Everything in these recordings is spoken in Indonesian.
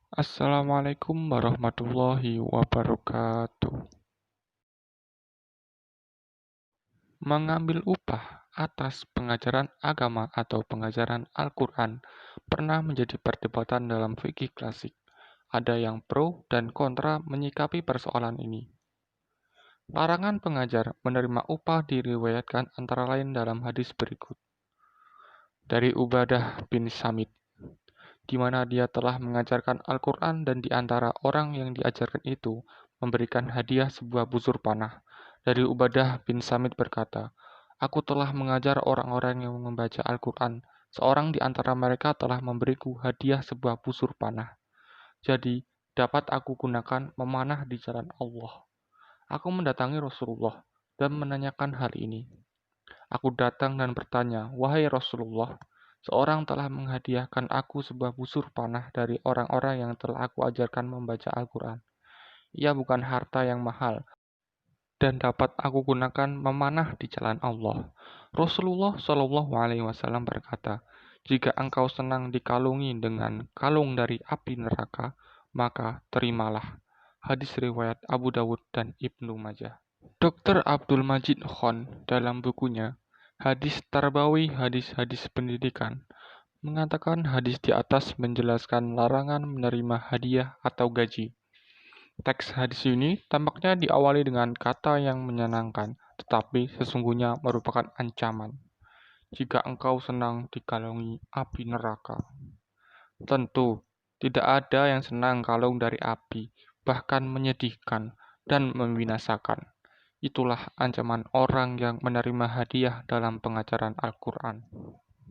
Assalamualaikum warahmatullahi wabarakatuh. Mengambil upah atas pengajaran agama atau pengajaran Al-Quran pernah menjadi perdebatan dalam fikih klasik. Ada yang pro dan kontra menyikapi persoalan ini. Larangan pengajar menerima upah diriwayatkan antara lain dalam hadis berikut. Dari Ubadah bin Samit, di mana dia telah mengajarkan Al-Quran dan di antara orang yang diajarkan itu memberikan hadiah sebuah busur panah. Dari Ubadah bin Samit berkata, "Aku telah mengajar orang-orang yang membaca Al-Quran. Seorang di antara mereka telah memberiku hadiah sebuah busur panah. Jadi, dapat aku gunakan memanah di jalan Allah. Aku mendatangi Rasulullah dan menanyakan hal ini. Aku datang dan bertanya, 'Wahai Rasulullah, seorang telah menghadiahkan aku sebuah busur panah dari orang-orang yang telah aku ajarkan membaca Al-Quran. Ia bukan harta yang mahal dan dapat aku gunakan memanah di jalan Allah.' Rasulullah Shallallahu Alaihi Wasallam berkata, 'Jika engkau senang dikalungi dengan kalung dari api neraka, maka terimalah.' Hadis riwayat Abu Dawud dan Ibnu Majah. Dr. Abdul Majid Khan dalam bukunya Hadis Tarbawi Hadis-Hadis Pendidikan mengatakan hadis di atas menjelaskan larangan menerima hadiah atau gaji. Teks hadis ini tampaknya diawali dengan kata yang menyenangkan, tetapi sesungguhnya merupakan ancaman. Jika engkau senang dikalungi api neraka. Tentu, tidak ada yang senang kalung dari api, bahkan menyedihkan dan membinasakan. Itulah ancaman orang yang menerima hadiah dalam pengajaran Al-Quran.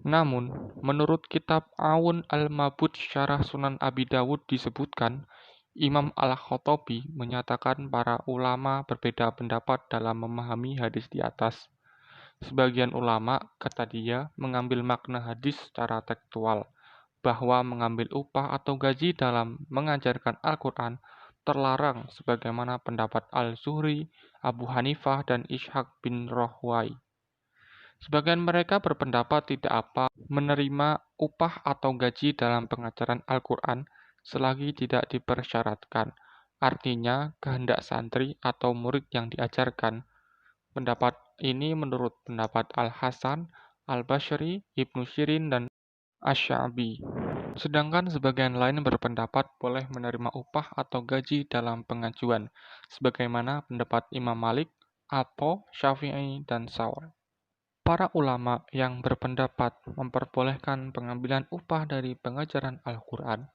Namun, menurut kitab Aun al-Mabud Syarah Sunan Abi Dawud disebutkan, Imam Al-Khattabi menyatakan para ulama berbeda pendapat dalam memahami hadis di atas. Sebagian ulama, kata dia, mengambil makna hadis secara tekstual, bahwa mengambil upah atau gaji dalam mengajarkan Al-Quran terlarang sebagaimana pendapat Al-Zuhri, Abu Hanifah, dan Ishaq bin Rahway. Sebagian mereka berpendapat tidak apa menerima upah atau gaji dalam pengajaran Al-Quran selagi tidak dipersyaratkan. Artinya, kehendak santri atau murid yang diajarkan. Pendapat ini menurut pendapat Al-Hasan, Al-Bashri, Ibnu Sirin, dan Asy-Sya'bi. Sedangkan sebagian lain berpendapat boleh menerima upah atau gaji dalam pengajuan, sebagaimana pendapat Imam Malik, Apo, Syafi'i, dan Saur. Para ulama yang berpendapat memperbolehkan pengambilan upah dari pengajaran Al-Quran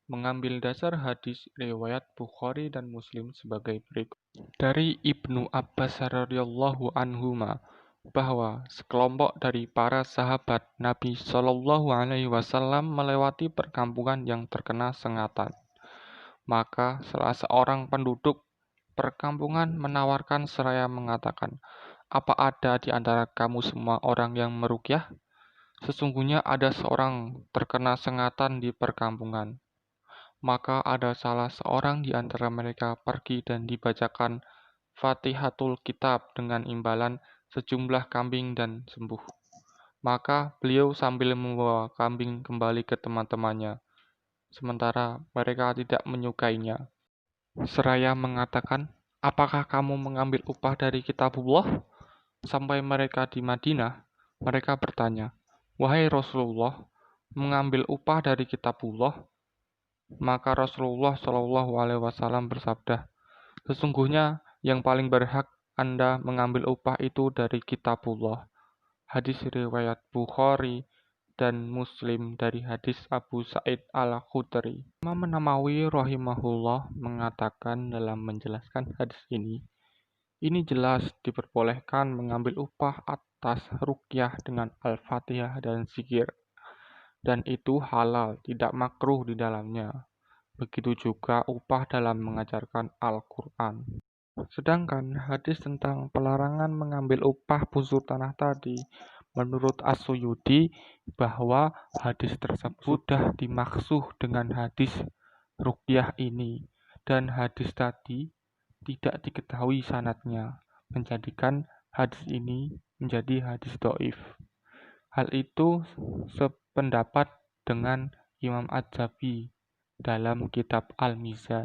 mengambil dasar hadis riwayat Bukhari dan Muslim sebagai berikut. Dari Ibnu Abbas radhiyallahu anhuma bahwa sekelompok dari para sahabat Nabi Shallallahu Alaihi Wasallam melewati perkampungan yang terkena sengatan. Maka salah seorang penduduk perkampungan menawarkan seraya mengatakan, "Apa ada di antara kamu semua orang yang meruqyah? Sesungguhnya ada seorang terkena sengatan di perkampungan." Maka ada salah seorang di antara mereka pergi dan dibacakan Fatihatul Kitab dengan imbalan sejumlah kambing dan sembuh. Maka beliau sambil membawa kambing kembali ke teman-temannya, sementara mereka tidak menyukainya. Seraya mengatakan, "Apakah kamu mengambil upah dari kitabullah?" Sampai mereka di Madinah, mereka bertanya, "Wahai Rasulullah, mengambil upah dari kitabullah?" Maka Rasulullah Shallallahu Alaihi Wasallam bersabda, "Sesungguhnya yang paling berhak Anda mengambil upah itu dari kitabullah." Hadis riwayat Bukhari dan Muslim dari hadis Abu Sa'id Al-Khudri. Imam Nawawi rahimahullah mengatakan dalam menjelaskan hadis ini jelas diperbolehkan mengambil upah atas ruqyah dengan Al-Fatihah dan zikir, dan itu halal, tidak makruh di dalamnya. Begitu juga upah dalam mengajarkan Al-Quran. Sedangkan hadis tentang pelarangan mengambil upah busur tanah tadi, menurut As-Suyuti bahwa hadis tersebut sudah dimaksud dengan hadis ruqyah ini, dan hadis tadi tidak diketahui sanadnya, menjadikan hadis ini menjadi hadis dhaif. Hal itu sependapat dengan Imam Adz-Dzahabi dalam kitab Al-Mizan.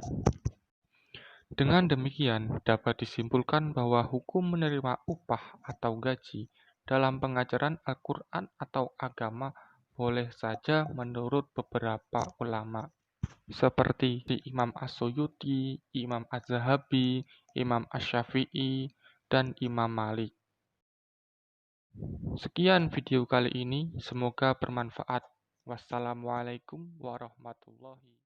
Dengan demikian, dapat disimpulkan bahwa hukum menerima upah atau gaji dalam pengajaran Al-Quran atau agama boleh saja menurut beberapa ulama, seperti Imam As-Suyuti, Imam Az-Zahabi, Imam Asy-Syafi'i, dan Imam Malik. Sekian video kali ini, semoga bermanfaat. Wassalamualaikum warahmatullahi wabarakatuh.